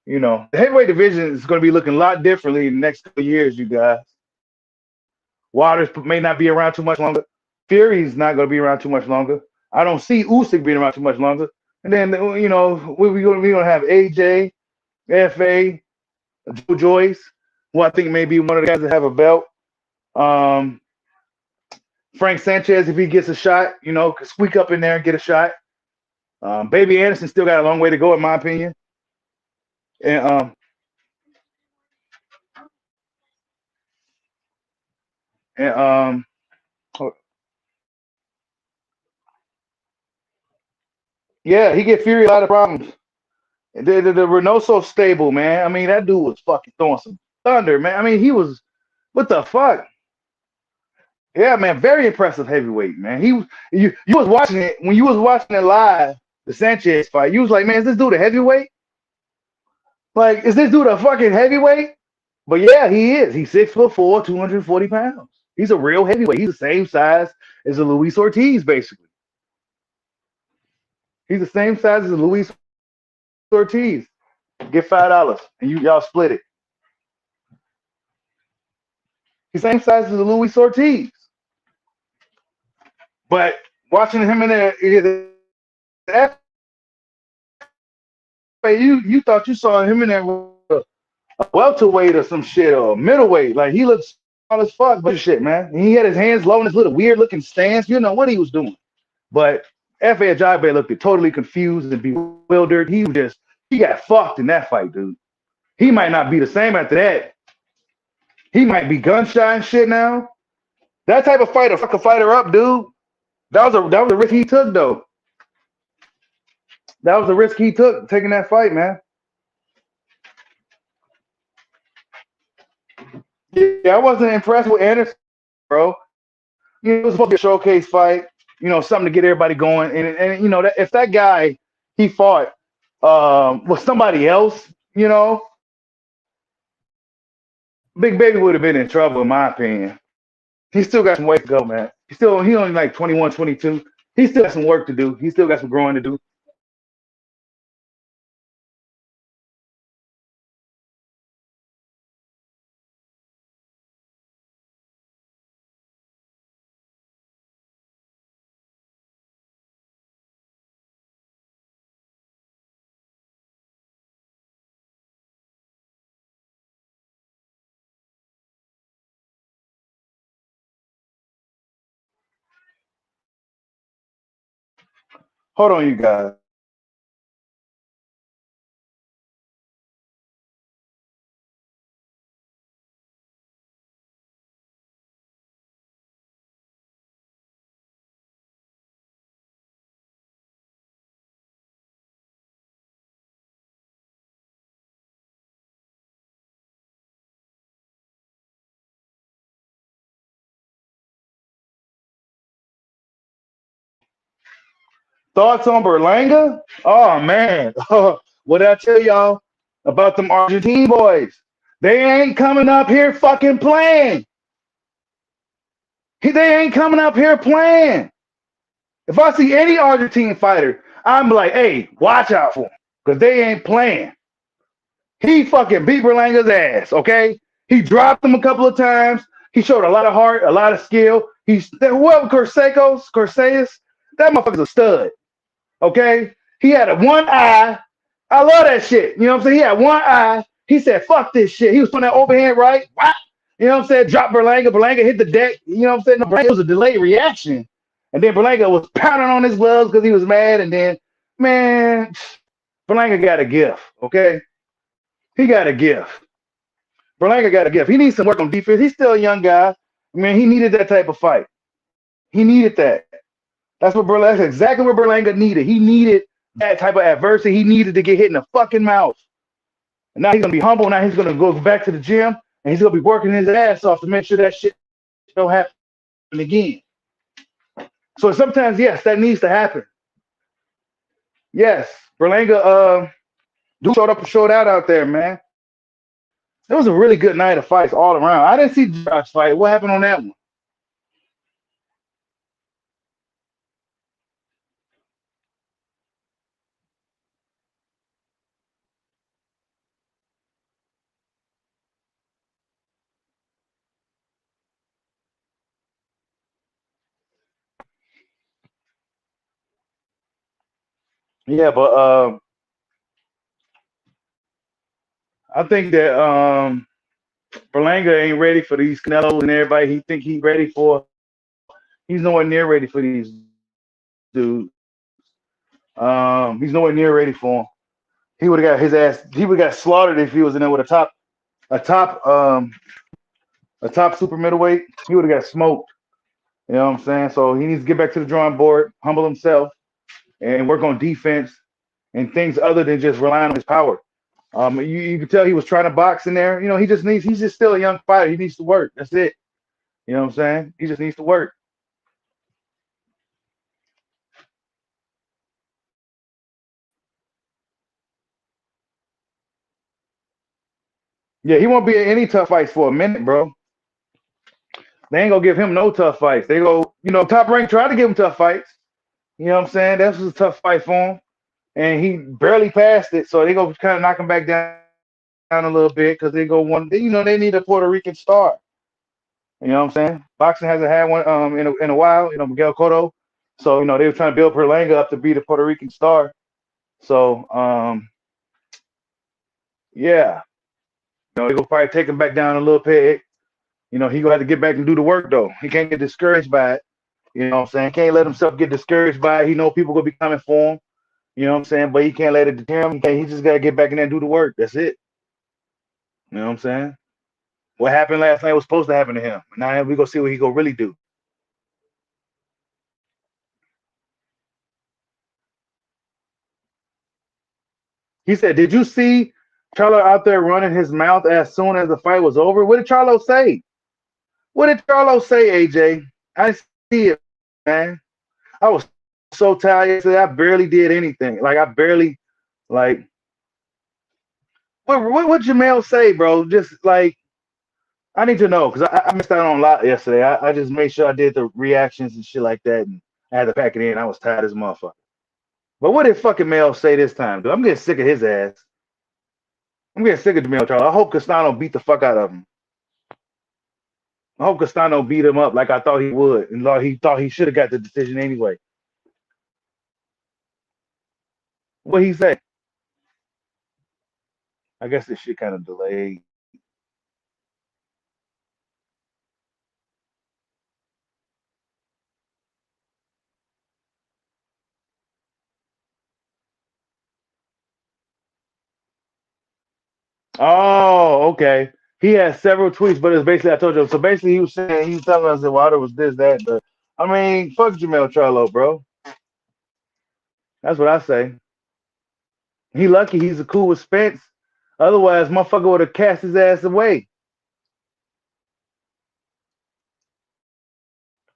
The heavyweight division is going to be looking a lot differently in the next couple of years, you guys. Waters may not be around too much longer. Fury's not going to be around too much longer. I don't see Usyk being around too much longer. And then, we're going to have AJ, FA, Joe Joyce, who I think may be one of the guys that have a belt. Um, Frank Sanchez, if he gets a shot, could squeak up in there and get a shot. Baby Anderson still got a long way to go, in my opinion. And and yeah, he get Fury a lot of problems. The Reynoso stable, man. I mean, that dude was fucking throwing some thunder, man. I mean, he was what the fuck? Yeah, man, very impressive heavyweight, man. You was watching it when you was watching it live, the Sanchez fight. You was like, man, is this dude a heavyweight? Like, is this dude a fucking heavyweight? But yeah, he is. He's 6'4", 240 pounds. He's a real heavyweight. He's the same size as a Luis Ortiz, basically. He's the same size as a Luis Ortiz. Get $5 and y'all split it. He's the same size as a Luis Ortiz. But watching him in there, you thought you saw him in there with a welterweight or some shit or middleweight. Like he looks small as fuck, but shit, man. And he had his hands low in his little weird looking stance. You know what he was doing. But F.A. Ajayi looked totally confused and bewildered. He got fucked in that fight, dude. He might not be the same after that. He might be gun shy and shit now. That type of fighter fuck a fighter up, dude. That was a risk he took, though. That was a risk he took taking that fight, man. Yeah, I wasn't impressed with Anderson, bro. It was supposed to be a showcase fight, something to get everybody going. And if that guy he fought was somebody else, Big Baby would have been in trouble, in my opinion. He still got some way to go, man. He only like 21, 22. He still got some work to do. He still got some growing to do. Hold on, you guys. Thoughts on Berlanga? Oh man, what did I tell y'all about them Argentine boys? They ain't coming up here fucking playing. They ain't coming up here playing. If I see any Argentine fighter, I'm like, hey, watch out for them because they ain't playing. He fucking beat Berlanga's ass, okay? He dropped him a couple of times. He showed a lot of heart, a lot of skill. Whoever Corseas, that motherfucker's a stud, okay? He had one eye. I love that shit. You know what I'm saying? He had one eye. He said, fuck this shit. He was putting that overhand right. What? You know what I'm saying? Drop Berlanga. Berlanga hit the deck. You know what I'm saying? No, Berlanga was a delayed reaction. And then Berlanga was pounding on his gloves because he was mad. And then, man, Berlanga got a gift, okay? He got a gift. Berlanga got a gift. He needs some work on defense. He's still a young guy. I mean, he needed that type of fight. He needed that. That's exactly what Berlanga needed. He needed that type of adversity. He needed to get hit in the fucking mouth. And now he's gonna be humble. Now he's gonna go back to the gym and he's gonna be working his ass off to make sure that shit don't happen again. So sometimes, yes, that needs to happen. Yes, Berlanga dude showed out there, man. It was a really good night of fights all around. I didn't see Josh fight. What happened on that one? Yeah, but I think that Berlanga ain't ready for these Canelos and everybody he think he's ready for. He's nowhere near ready for these dudes. He's nowhere near ready for him. He would have got his ass. He would have got slaughtered if he was in there with a top, a top super middleweight. He would have got smoked. You know what I'm saying? So he needs to get back to the drawing board, humble himself, and work on defense and things other than just relying on his power. You could tell he was trying to box in there. You know, he's just still a young fighter. He needs to work. That's it. You know what I'm saying? He just needs to work. Yeah, he won't be in any tough fights for a minute, bro. They ain't gonna give him no tough fights. They go, Top Rank tried to give him tough fights. You know what I'm saying? That was a tough fight for him, and he barely passed it. So they go kind of knock him back down a little bit because they go one. They need a Puerto Rican star. You know what I'm saying? Boxing hasn't had one in a while. Miguel Cotto. So they were trying to build Perlanga up to be the Puerto Rican star. So yeah, they go probably take him back down a little peg. He gonna have to get back and do the work though. He can't get discouraged by it. You know what I'm saying? Can't let himself get discouraged by it. He know people gonna be coming for him. You know what I'm saying? But he can't let it deter him. He just gotta get back in there and do the work. That's it. You know what I'm saying? What happened last night was supposed to happen to him. Now we gonna see what he gonna really do. He said, "Did you see Charlo out there running his mouth as soon as the fight was over? What did Charlo say? What did Charlo say, AJ? I didn't see it, man. I was so tired yesterday. I barely did anything. Like I barely, like, what Jamel say, bro? Just like I need to know because I missed out on a lot yesterday. I just made sure I did the reactions and shit like that, and I had to pack it in. I was tired as a motherfucker. But what did fucking Mel say this time, dude? I'm getting sick of his ass. I'm getting sick of Jamel Charlo. I hope Castano beat the fuck out of him. I hope Castano beat him up like I thought he would, and he thought he should have got the decision anyway. What he say? I guess this shit kind of delayed. Oh, okay. He had several tweets, but it's basically I told you. So basically, he was telling us that Wilder was this, that. But I mean, fuck Jamel Charlo, bro. That's what I say. He lucky he's a cool with Spence. Otherwise, motherfucker would have cast his ass away.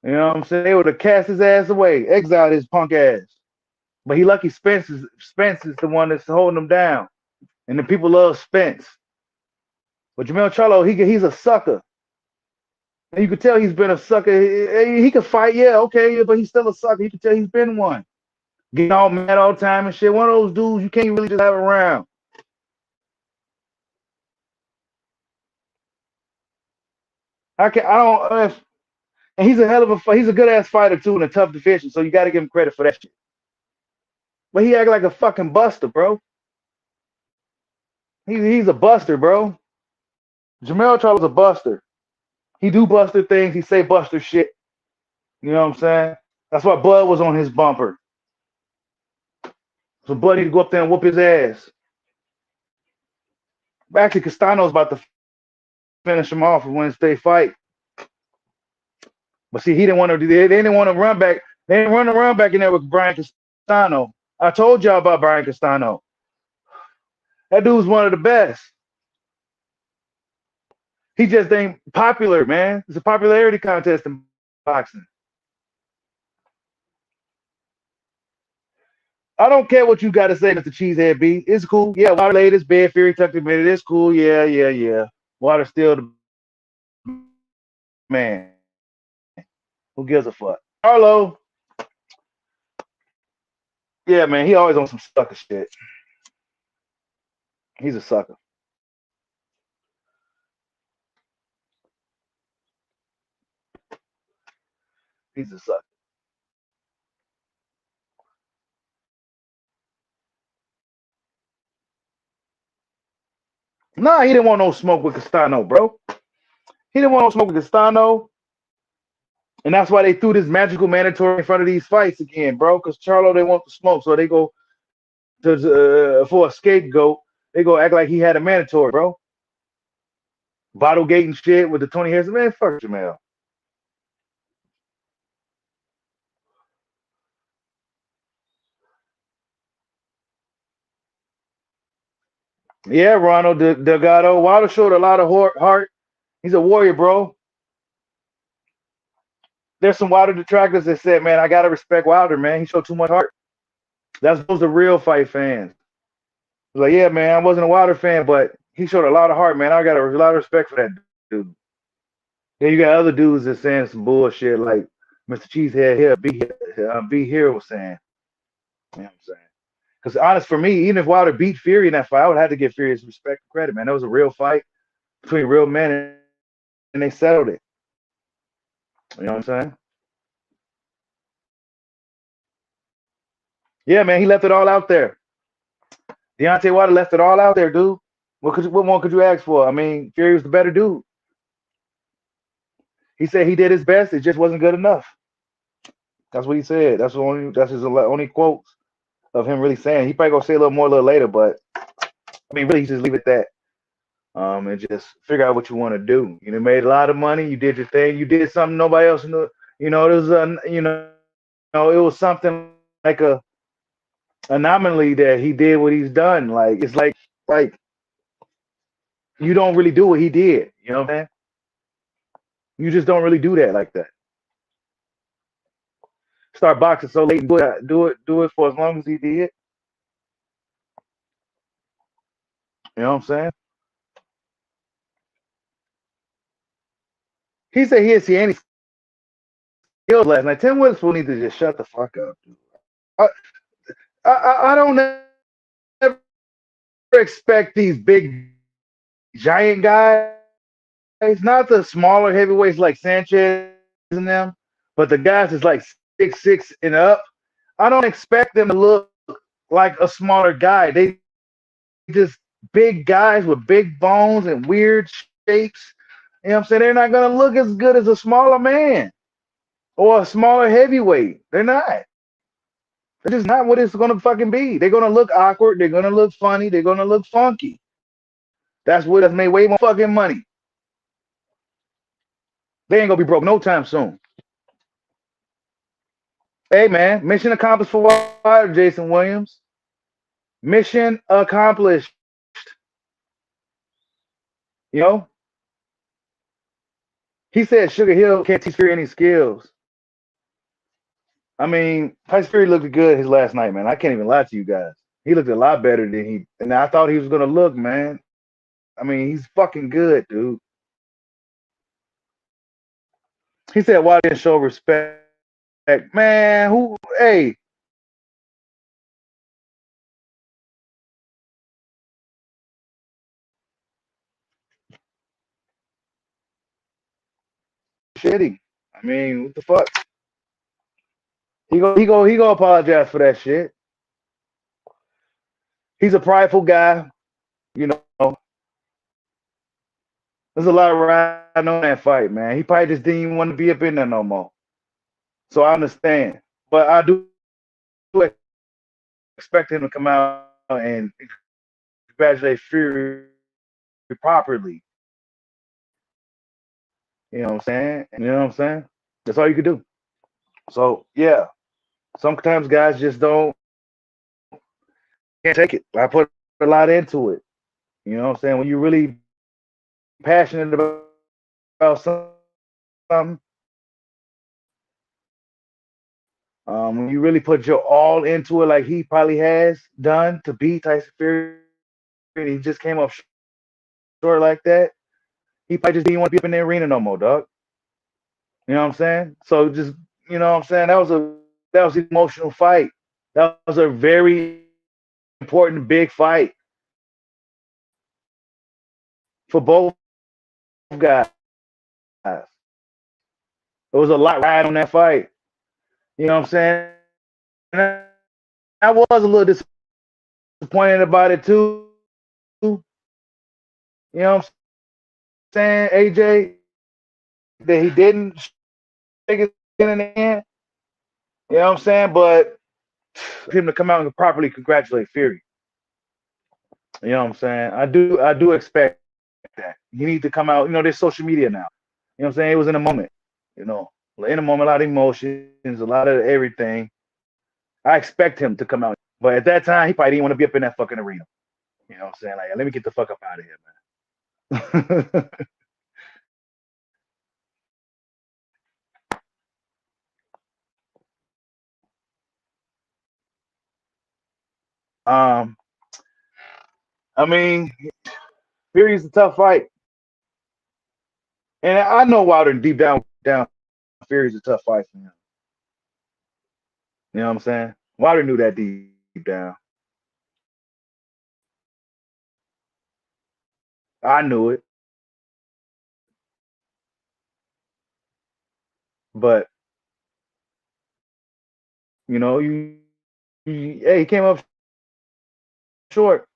You know what I'm saying? They would have cast his ass away, exiled his punk ass. But he lucky Spence is the one that's holding him down, and the people love Spence. But Jamel Charlo, he's a sucker. And you could tell he's been a sucker. He could fight, yeah, okay, but he's still a sucker. You can tell he's been one. Getting all mad all the time and shit. One of those dudes you can't really just have around. I don't. And he's a hell of he's a good ass fighter too, and a tough division. So you got to give him credit for that shit. But he act like a fucking buster, bro. He's a buster, bro. Jamel Charles a buster. He do buster things. He say buster shit. You know what I'm saying? That's why Bud was on his bumper. So Bud need to go up there and whoop his ass. Actually, Castano's about to finish him off when they fight. But see, he didn't want to. They didn't want to run back. They didn't want to run back in there with Brian Castano. I told y'all about Brian Castano. That dude's one of the best. He just ain't popular, man. It's a popularity contest in boxing. I don't care what you got to say, Mr. Cheesehead B. It's cool. Yeah, Water laid his bed, Fury tucked him in it. It's cool. Yeah, yeah, yeah. Water's still the man. Who gives a fuck? Carlo, yeah, man, he always on some sucker shit. He's a sucker. He's a sucker. Nah, he didn't want no smoke with Castano, bro. He didn't want no smoke with Castano. And that's why they threw this magical mandatory in front of these fights again, bro. Because Charlo, they want the smoke. So they go for a scapegoat. They go act like he had a mandatory, bro. Bottle gate and shit with the Tony Harrison. Man, fuck Jamel. Yeah, Ronald Delgado. Wilder showed a lot of heart. He's a warrior, bro. There's some Wilder detractors that said, man, I got to respect Wilder, man. He showed too much heart. That's those the real fight fans. Like, yeah, man, I wasn't a Wilder fan, but he showed a lot of heart, man. I got a lot of respect for that dude. Then you got other dudes that saying some bullshit like Mr. Cheesehead here, B here was saying. You know what I'm saying? Because honest for me, even if Wilder beat Fury in that fight, I would have to give Fury his respect and credit, man. That was a real fight between real men, and they settled it. You know what I'm saying? Yeah, man, he left it all out there. Deontay Wilder left it all out there, dude. What more could you ask for? I mean, Fury was the better dude. He said he did his best. It just wasn't good enough. That's what he said. That's his only quotes of him really saying. He probably gonna say a little more a little later, but I mean, really, just leave it at that. And just figure out what you want to do. You know, made a lot of money. You did your thing. You did something nobody else knew. You know, it was it was something like a anomaly that he did what he's done. Like it's like you don't really do what he did. You know what I'm saying? You just don't really do that like that. Start boxing so late and do it for as long as he did. You know what I'm saying? He said he didn't see any skills last night. Tim Witherspoon needs to just shut the fuck up, dude. I I don't ever expect these big giant guys, not the smaller heavyweights like Sanchez and them, but the guys that's like 6'6" and up. I don't expect them to look like a smaller guy. They just big guys with big bones and weird shapes. You know what I'm saying? They're not gonna look as good as a smaller man or a smaller heavyweight. They're not. That's just not what it's gonna fucking be. They're gonna look awkward. They're gonna look funny. They're gonna look funky. That's what has made way more fucking money. They ain't gonna be broke no time soon. Hey man, mission accomplished for what, Jason Williams? Mission accomplished. You know, he said Sugar Hill can't teach Fury any skills. I mean, Tyson Fury looked good his last night, man. I can't even lie to you guys. He looked a lot better than and I thought he was gonna look, man. I mean, he's fucking good, dude. He said, "Why didn't show respect, man? Who? Hey, shitty. I mean, what the fuck? He go apologize for that shit. He's a prideful guy, you know. There's a lot of riding on that fight, man. He probably just didn't even want to be up in there no more. So I understand, but I do expect him to come out and congratulate Fury properly. You know what I'm saying? You know what I'm saying? That's all you can do. So yeah, sometimes guys just don't can't take it. I put a lot into it. You know what I'm saying? When you're really passionate about something, when you really put your all into it, like he probably has done to beat Tyson Fury, and he just came up short like that. He probably just didn't want to be up in the arena no more, dog. You know what I'm saying? So just you know what I'm saying? That was an emotional fight. That was a very important big fight for both guys. There was a lot riding on that fight. You know what I'm saying? And I was a little disappointed about it too. You know what I'm saying, AJ, that he didn't shake his hand in the end. You know what I'm saying? But him to come out and properly congratulate Fury. You know what I'm saying? I do expect that. He needs to come out. You know, there's social media now. You know what I'm saying? It was in a moment. You know, in a moment, a lot of emotions, a lot of everything. I expect him to come out. But at that time, he probably didn't want to be up in that fucking arena. You know what I'm saying? Like, let me get the fuck up out of here, man. um, I mean, Fury's a tough fight, and I know Wilder deep down, Fury's a tough fight for him. You know what I'm saying? Wilder knew that deep down. I knew it, but hey, he came up short.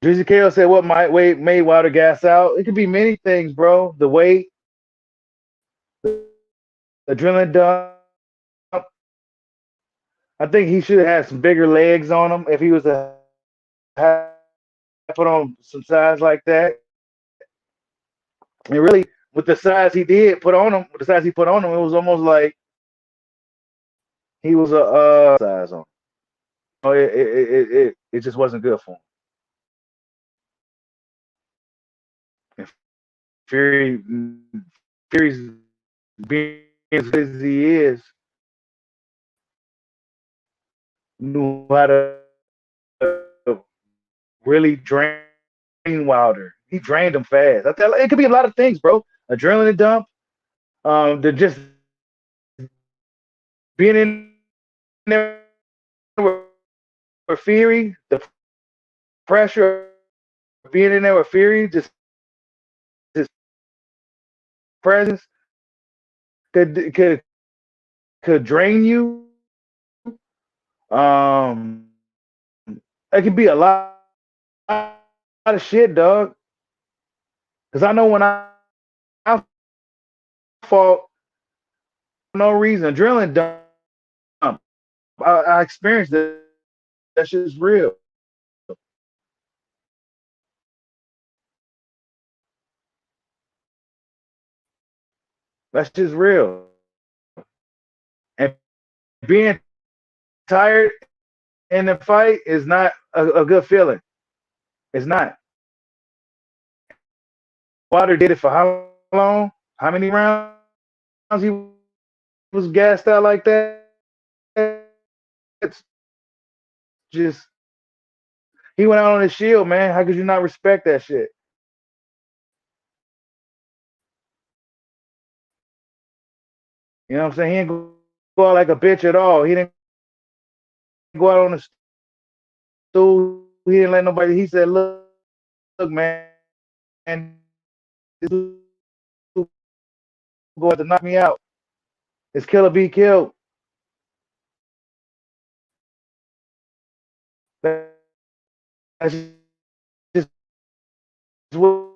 Drizzy Kale said, "What might wait made Wilder gas out? It could be many things, bro. The weight, adrenaline dump. I think he should have had some bigger legs on him if he was to have put on some size like that. And really, with the size he did put on him, with the size he put on him, it was almost like he was a size on him. It just wasn't good for him. And Fury, Fury's being as good as he is, knew how to really drain Wilder. He drained him fast. It could be a lot of things, bro. Adrenaline dump, the just being in there with Fury, the pressure of being in there with Fury, just his presence could drain you. Um, it could be lot of shit, dog. Because I know when I fought, for no reason, adrenaline dump. I experienced it. That shit's real. That's just real. And being tired in the fight is not a good feeling. It's not. Wilder did it for how long? How many rounds he was gassed out like that? It's just he went out on his shield, man. How could you not respect that shit? You know what I'm saying? He didn't go out like a bitch at all. He didn't go out on the stool. He didn't let nobody. He said, look, man, this going to knock me out. It's kill or be killed. That's just what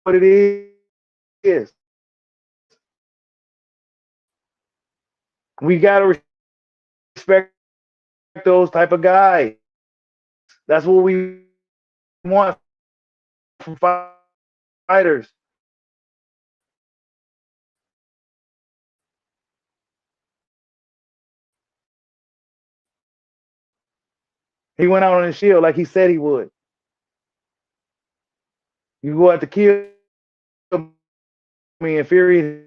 it is. We gotta respect those type of guys. That's what we want from fighters. He went out on his shield like he said he would. You go out to kill me and Fury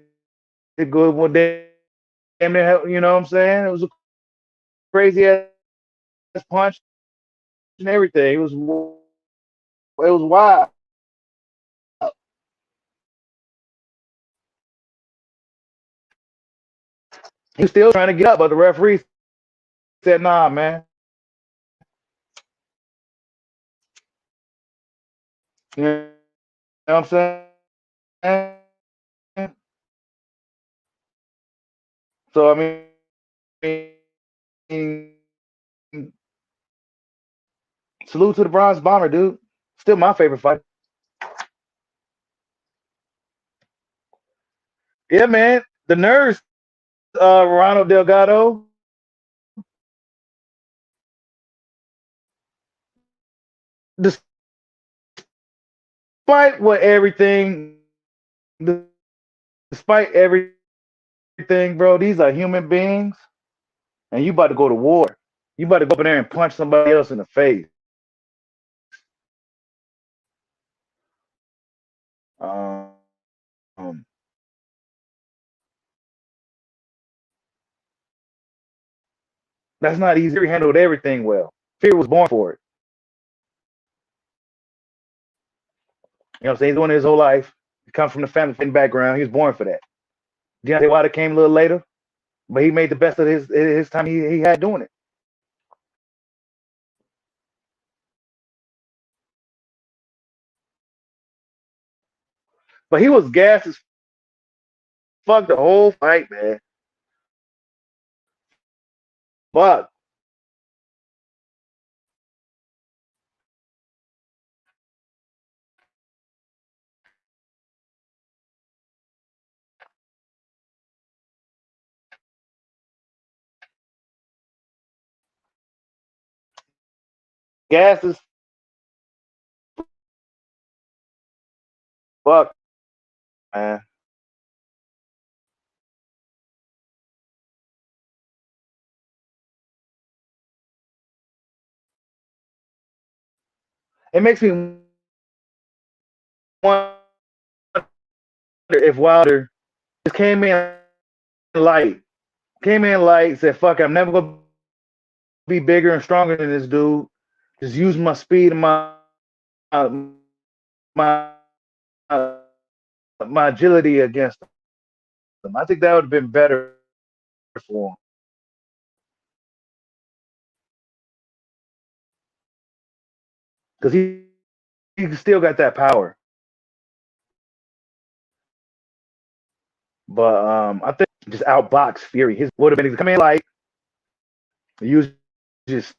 to go one day. You know what I'm saying? It was a crazy ass punch and everything. It was wild. He was still trying to get up, but the referee said, "Nah, man." You know what I'm saying? So I mean, Salute to the Bronze Bomber, dude. Still my favorite fighter. Yeah, man. The nurse, Ronald Delgado, despite what everything, despite everything, bro, these are human beings, and you about to go to war. You about to go up in there and punch somebody else in the face. Um, that's not easy. He handled everything well. Fury was born for it. You know what I'm saying? He's doing it his whole life. He comes from the family background. He was born for that. Deontay Wilder came a little later, but he made the best of his time he had doing it. But he was gassed as fuck the whole fight, man. Fuck. Gassed as fuck, man. It makes me wonder if Wilder just light, came in light, said, "Fuck, I'm never gonna be bigger and stronger than this dude. Just use my speed and my my agility against him." I think that would have been better for him because he still got that power. But I think just outbox Fury. His would have been to come in light, use his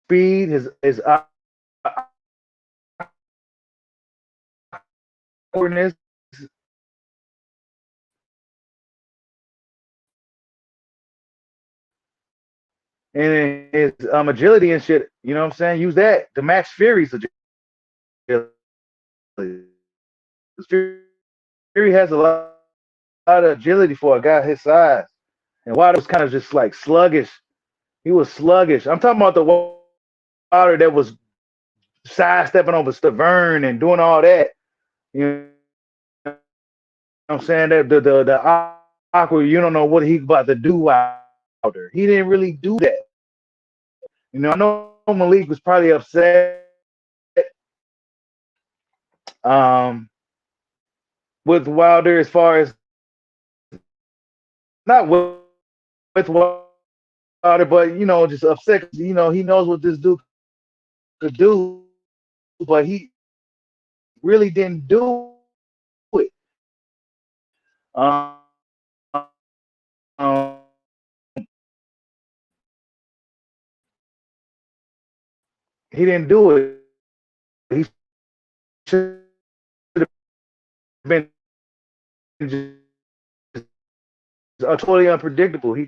speed, his awkwardness, and his agility and shit. You know what I'm saying? Use that to match Fury's agility. Fury has a lot of agility for a guy his size, and Wilder was kind of just like sluggish. He was sluggish. I'm talking about the Wilder that was sidestepping over Stavern and doing all that. You know what I'm saying? That the awkward, you don't know what he's about to do, Wilder. He didn't really do that. You know, I know Malik was probably upset um, with Wilder as far as not with Wilder, but you know, just upset. You know, he knows what this dude could do, but he really didn't do it. Um, um, he didn't do it. He should have been just totally unpredictable. He